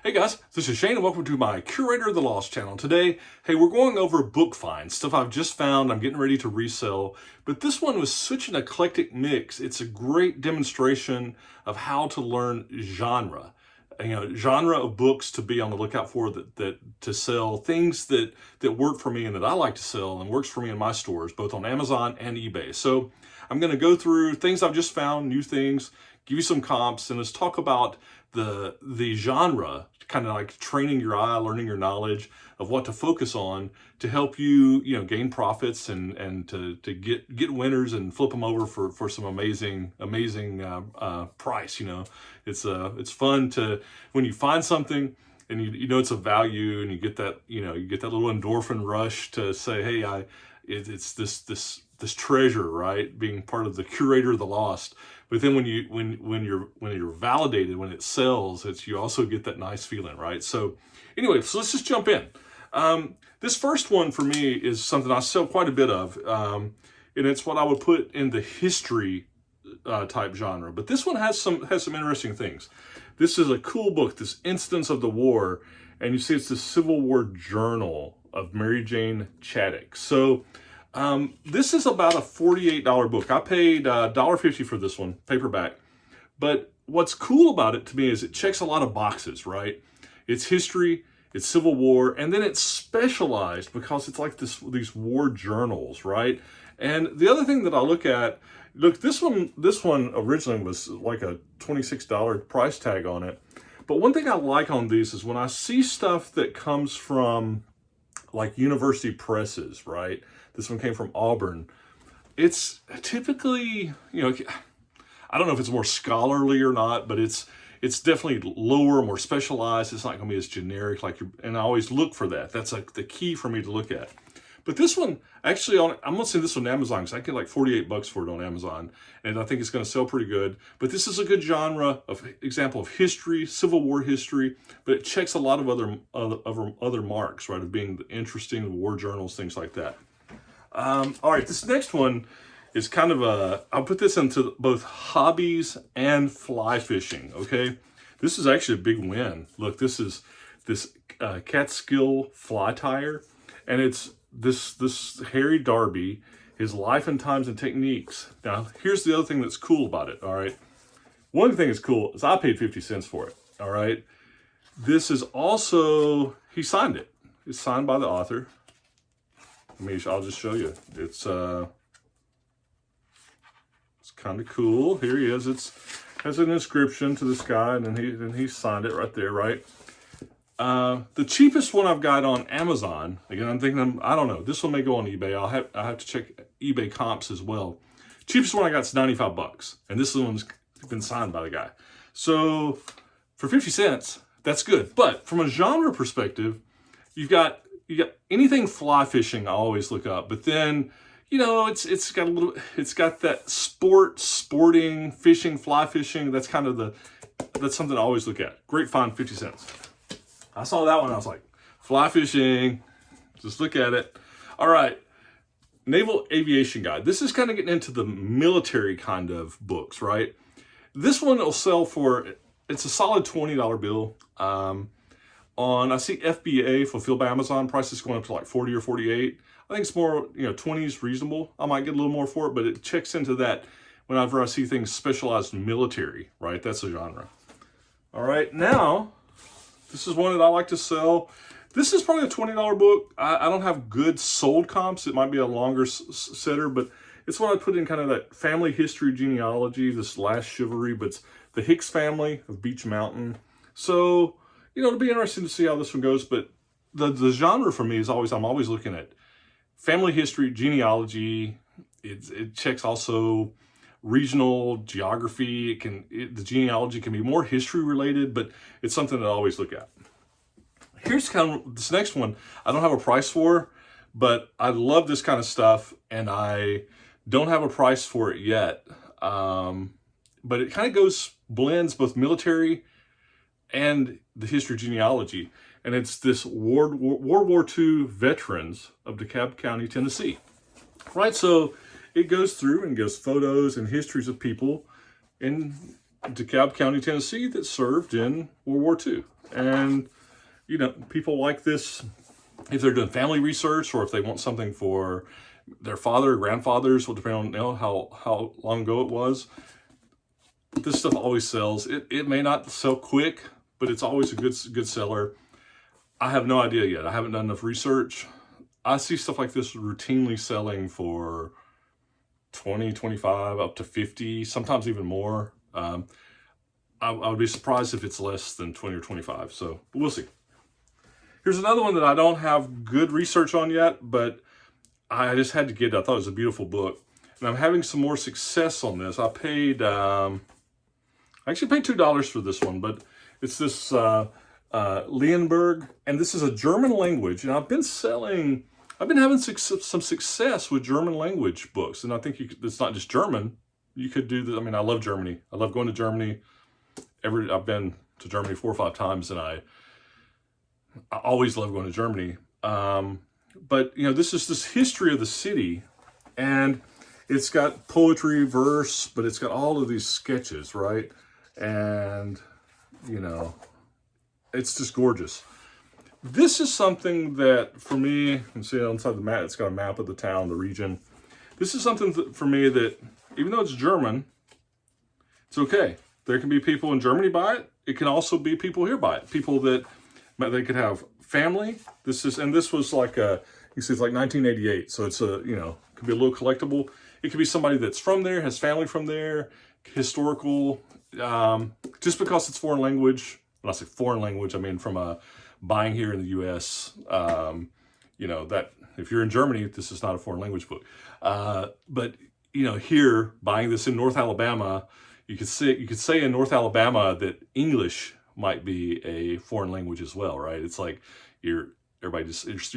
Hey guys, this is Shane and welcome to my Curator of the Lost channel. Today, hey, we're going over book finds, stuff I've just found, I'm getting ready to resell. But this one was such an eclectic mix. It's a great demonstration of how to learn genre. Genre of books to be on the lookout for that to sell things that work for me and that I like to sell and works for me in my stores, both on Amazon and eBay. So I'm going to go through things I've just found, new things, give you some comps, and let's talk about the genre, kind of like training your eye, learning your knowledge of what to focus on to help you, gain profits and to get winners and flip them over for some amazing price. It's fun to when you find something and you know it's of value and you get that little endorphin rush to say, hey, it's this treasure, right? Being part of the Curator of the Lost. But then when you're validated, when it sells, you also get that nice feeling, right? So anyway, so let's just jump in. This first one for me is something I sell quite a bit of, and it's what I would put in the history type genre. But this one has some interesting things. This is a cool book, this Instance of the War, and you see it's the Civil War Journal of Mary Jane Chaddock. So this is about a $48 book. I paid $1.50 for this one, paperback. But what's cool about it to me is it checks a lot of boxes, right? It's history, it's Civil War, and then it's specialized because it's like these war journals, right? And the other thing that I look, this one originally was like a $26 price tag on it. But one thing I like on these is when I see stuff that comes from like university presses, right? This one came from Auburn. It's typically, I don't know if it's more scholarly or not, but it's definitely lower, more specialized. It's not going to be as generic and I always look for that. That's like the key for me to look at. But this one, actually, I'm going to say this one on Amazon because I get like $48 for it on Amazon, and I think it's going to sell pretty good. But this is a good genre example of history, Civil War history, but it checks a lot of other marks, right, of being interesting, war journals, things like that. All right, this next one is kind of I'll put this into both hobbies and fly fishing, okay? This is actually a big win. Look, this is this Catskill fly tire, and it's this Harry Darby, his life and times and techniques. Now, here's the other thing that's cool about it, all right? One thing that's cool is I paid 50 cents for it, all right? This is also, he signed it. It's signed by the author. I'll just show you. It's kind of cool. Here he is. It has an inscription to this guy, and then he signed it right there, right? The cheapest one I've got on Amazon, again, I'm thinking, I don't know, this one may go on eBay. I'll have to check eBay comps as well. Cheapest one I got is $95, and this one's been signed by the guy. So for 50 cents, that's good. But from a genre perspective, you got anything fly fishing I always look up, but then it's got that sporting fishing, fly fishing. That's something I always look at. Great find, 50 cents. I saw that one, I was like, fly fishing, just look at it. All right, Naval Aviation Guide. This is kind of getting into the military kind of books, right? This one will sell for, it's a solid $20 bill. I see FBA, fulfilled by Amazon, prices going up to like 40 or 48. I think it's more, 20 is reasonable. I might get a little more for it, but it checks into that whenever I see things specialized in military, right? That's a genre. All right, now, this is one that I like to sell. This is probably a $20 book. I don't have good sold comps. It might be a longer setter, but it's what I put in kind of that family history genealogy, this last chivalry, but it's the Hicks family of Beech Mountain. So, it'll be interesting to see how this one goes, but the genre for me is I'm always looking at family history, genealogy. It checks also regional geography. The genealogy can be more history related, but it's something that I always look at. Here's kind of this next one. I don't have a price for, but I love this kind of stuff, and I don't have a price for it yet. But it kind of blends both military and the history genealogy. And it's this World War II veterans of DeKalb County, Tennessee. Right, so it goes through and gives photos and histories of people. And DeKalb County, Tennessee, that served in World War II. And, you know, people like this if they're doing family research or if they want something for their father or grandfathers, will depend on, you know, how long ago it was. This stuff always sells. It may not sell quick, but it's always a good seller. I have no idea yet. I haven't done enough research. I see stuff like this routinely selling for 20, 25, up to 50, sometimes even more. I would be surprised if it's less than 20 or 25. So we'll see. Here's another one that I don't have good research on yet, but I just had to get it. I thought it was a beautiful book. And I'm having some more success on this. I paid, I actually paid $2 for this one, but it's this Leonberg, and this is a German language. And I've been having some success with German language books. And I think it's not just German. You could do this. I mean, I love Germany. I love going to Germany. I've been to Germany 4 or 5 times, and I always love going to Germany. But, you know, this is this history of the city, and it's got poetry, verse, but it's got all of these sketches, right? And, you know, it's just gorgeous. This is something that, for me, you can see inside the map, it's got a map of the town, the region. This is something that, for me, that, even though it's German, it's okay. There can be people in Germany buy it. It can also be people here buy it. People that, they could have family. This was like you see, it's like 1988. So it's a, you know, could be a little collectible. It could be somebody that's from there, has family from there, historical. Just because it's foreign language, when I say foreign language, I mean from buying here in the U.S. You know, that if you're in Germany, this is not a foreign language book. But, you know, here, buying this in North Alabama, you could say in North Alabama that English might be a foreign language as well, right? It's like you're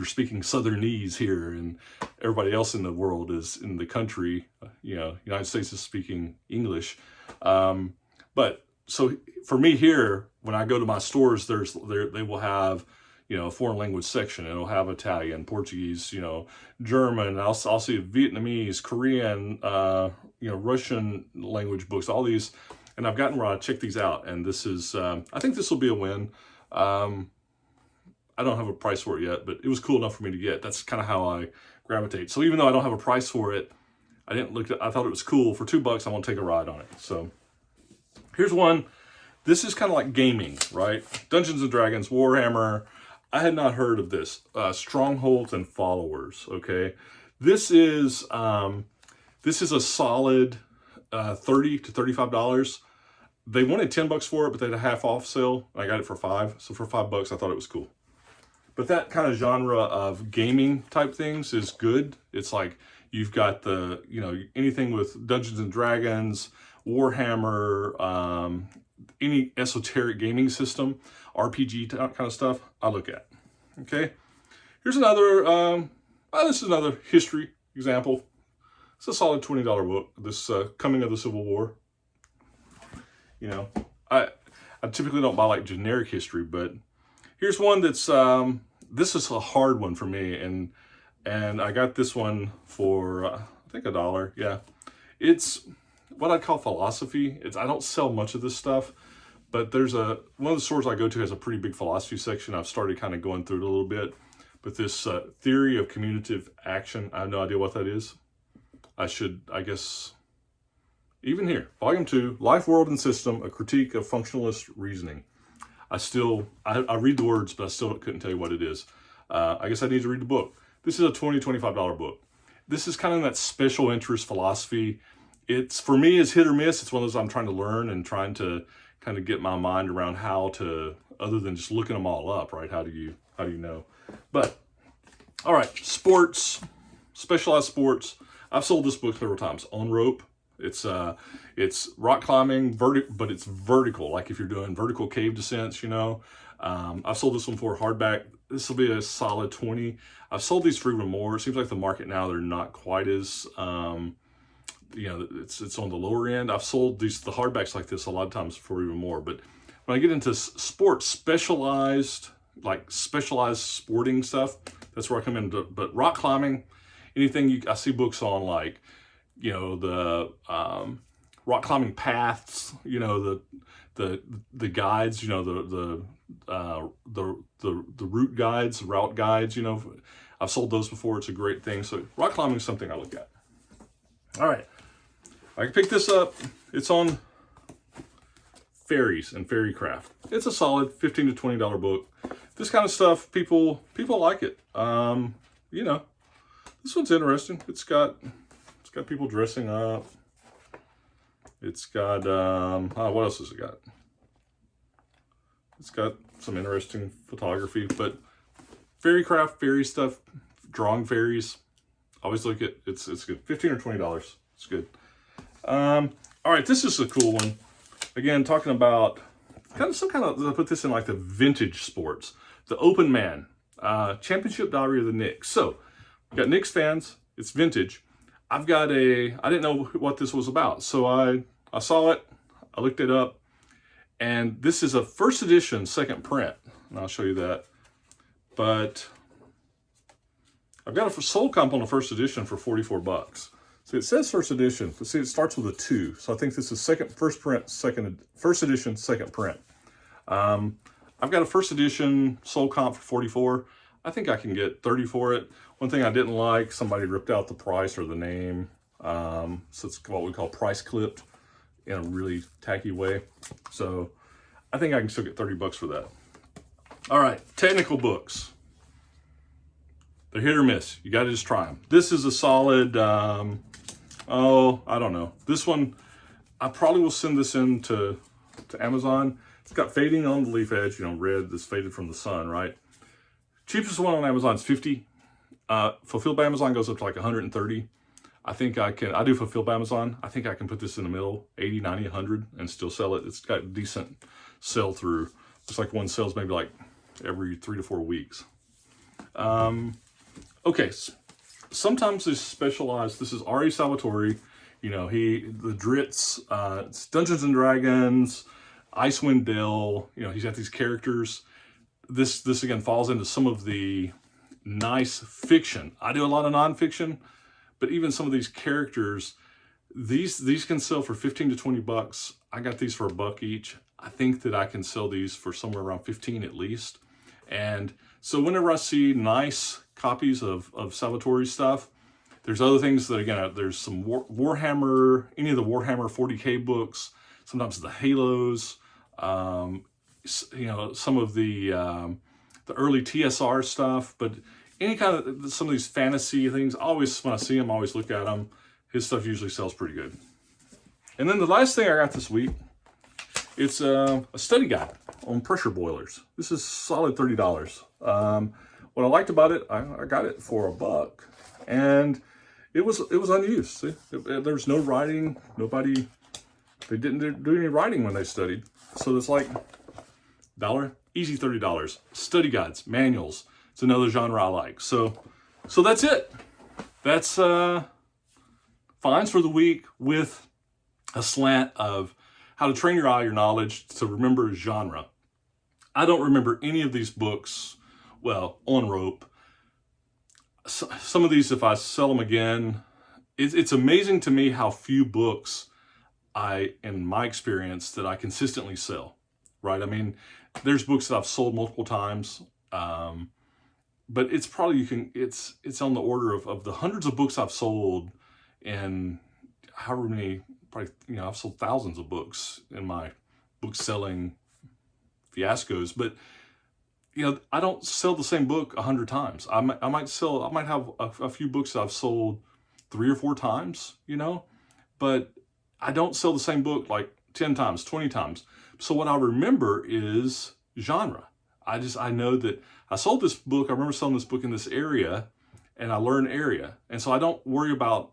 speaking Southernese here, and everybody else in the world is in the country, you know, United States is speaking English. But so for me here, when I go to my stores, they will have, you know, a foreign language section. It'll have Italian, Portuguese, you know, German. I'll see Vietnamese, Korean, you know, Russian language books, all these. And I've gotten where I check these out. And this is, I think this will be a win. I don't have a price for it yet, but it was cool enough for me to get. That's kind of how I gravitate. So even though I don't have a price for it, I thought it was cool. For $2, I want to take a ride on it. So here's one. This is kind of like gaming, right? Dungeons and Dragons, Warhammer. I had not heard of this. Strongholds and Followers, okay? This is a solid $30 to $35. They wanted $10 for it, but they had a half off sale. I got it for $5. So for $5, I thought it was cool. But that kind of genre of gaming type things is good. It's like you've got the, you know, anything with Dungeons and Dragons, Warhammer, any esoteric gaming system, RPG kind of stuff, I look at. Okay, here's another, this is another history example. It's a solid $20 book, this Coming of the Civil War. You know, I typically don't buy like generic history, but here's one that's, this is a hard one for me, and I got this one for, I think $1, yeah. It's what I'd call philosophy. I don't sell much of this stuff, but there's one of the stores I go to has a pretty big philosophy section. I've started kind of going through it a little bit, but this theory of commutative action, I have no idea what that is. I guess, even here, Volume 2, Life, World, and System, A Critique of Functionalist Reasoning. I read the words, but I still couldn't tell you what it is. I guess I need to read the book. This is a $20, $25 book. This is kind of that special interest philosophy. It's, for me, is hit or miss. It's one of those I'm trying to learn and trying to kind of get my mind around how to, other than just looking them all up, right? How do you know? But, all right, sports, specialized sports. I've sold this book several times. On Rope. It's rock climbing, but it's vertical. Like if you're doing vertical cave descents, you know. I've sold this one for hardback. This will be a solid 20. I've sold these for even more. It seems like the market now, they're not quite as, you know, it's on the lower end. I've sold the hardbacks like this a lot of times for even more. But when I get into sports, specialized sporting stuff, that's where I come in. But rock climbing, anything I see books on, like, you know, the rock climbing paths, you know, the guides, you know, the route guides, route guides, you know, I've sold those before. It's a great thing. So rock climbing is something I look at. All right, I can pick this up. It's on fairies and fairy craft. It's a solid $15 to $20 book. This kind of stuff, people like it. You know, this one's interesting. It's got people dressing up. It's got what else has it got? It's got some interesting photography, but fairy craft, fairy stuff, drawing fairies. Always look at it's good. $15 or $20. It's good. All right, this is a cool one. Again, talking about I put this in like the vintage sports. The Open Man, Championship Diary of the Knicks. So, we've got Knicks fans. It's vintage. I didn't know what this was about. So I saw it. I looked it up. And this is a first edition, second print. And I'll show you that. But I've got a sold comp on the first edition for $44. See, it says first edition, but see, it starts with a 2. So I think this is first edition, second print. I've got a first edition sold comp for 44. I think I can get 30 for it. One thing I didn't like, somebody ripped out the price or the name. So it's what we call price clipped in a really tacky way. So I think I can still get $30 for that. All right, technical books. They're hit or miss. You got to just try them. This is a solid, I don't know. This one, I probably will send this in to Amazon. It's got fading on the leaf edge, you know, red that's faded from the sun, right? Cheapest one on Amazon is $50. Fulfilled by Amazon goes up to like $130. I think I do Fulfilled by Amazon. I think I can put this in the middle, 80, 90, 100, and still sell it. It's got decent sell through. It's like one sells maybe like every 3 to 4 weeks. Okay, sometimes it's specialized. This is R.A. Salvatore. You know, the Dritz, it's Dungeons and Dragons, Icewind Dale. You know, he's got these characters. This again falls into some of the nice fiction. I do a lot of nonfiction, but even some of these characters, these can sell for $15 to $20. I got these for $1 each. I think that I can sell these for somewhere around 15 at least. And so whenever I see nice copies of Salvatore's stuff, there's other things that, again, there's some Warhammer, any of the Warhammer 40K books, sometimes the Halos, you know, some of the early TSR stuff, but any kind of, some of these fantasy things, always, when I see them, I always look at them. His stuff usually sells pretty good. And then the last thing I got this week, it's a study guide on pressure boilers. This is solid $30. What I liked about it, I got it for $1, and it was unused. See, there's no writing. They didn't do any writing when they studied. So it's like easy $30. Study guides, manuals. It's another genre I like. So that's it. That's finds for the week with a slant of how to train your eye, your knowledge to remember genre. I don't remember any of these books, well, on rope. Some of these, if I sell them again, it's amazing to me how few books in my experience, that I consistently sell, right? I mean, there's books that I've sold multiple times, but it's probably, it's on the order of the hundreds of books I've sold, and however many, probably, you know, I've sold thousands of books in my book selling fiascos, but you know, I don't sell the same book 100 times. I might have a few books that I've sold 3 or 4 times, you know, but I don't sell the same book like 10 times, 20 times. So what I remember is genre. I know that I sold this book. I remember selling this book in this area, and I learned area. And so I don't worry about,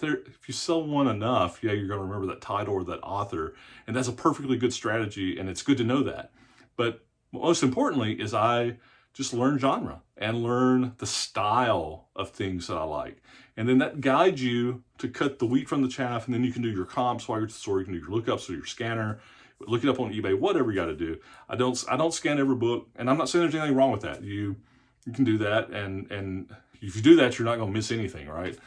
if you sell one enough, yeah, you're going to remember that title or that author. And that's a perfectly good strategy, and it's good to know that. But most importantly is I just learn genre and learn the style of things that I like. And then that guides you to cut the wheat from the chaff, and then you can do your comps while you're at the store. You can do your lookups with your scanner, look it up on eBay, whatever you got to do. I don't scan every book, and I'm not saying there's anything wrong with that. You can do that, and if you do that, you're not going to miss anything, right?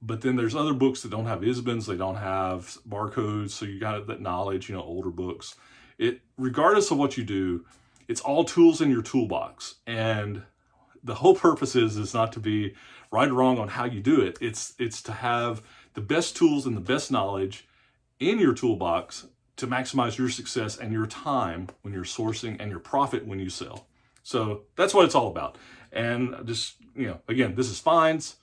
But then there's other books that don't have ISBNs, they don't have barcodes, so you got that knowledge, you know, older books. Regardless of what you do, it's all tools in your toolbox. And the whole purpose is not to be right or wrong on how you do it. It's to have the best tools and the best knowledge in your toolbox to maximize your success and your time when you're sourcing and your profit when you sell. So that's what it's all about. And just, you know, again, this is finds,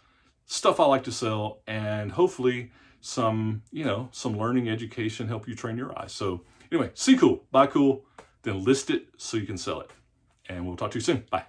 stuff I like to sell, and hopefully some, you know, some learning education, help you train your eyes. So anyway, see cool, buy cool, then list it so you can sell it. And we'll talk to you soon. Bye.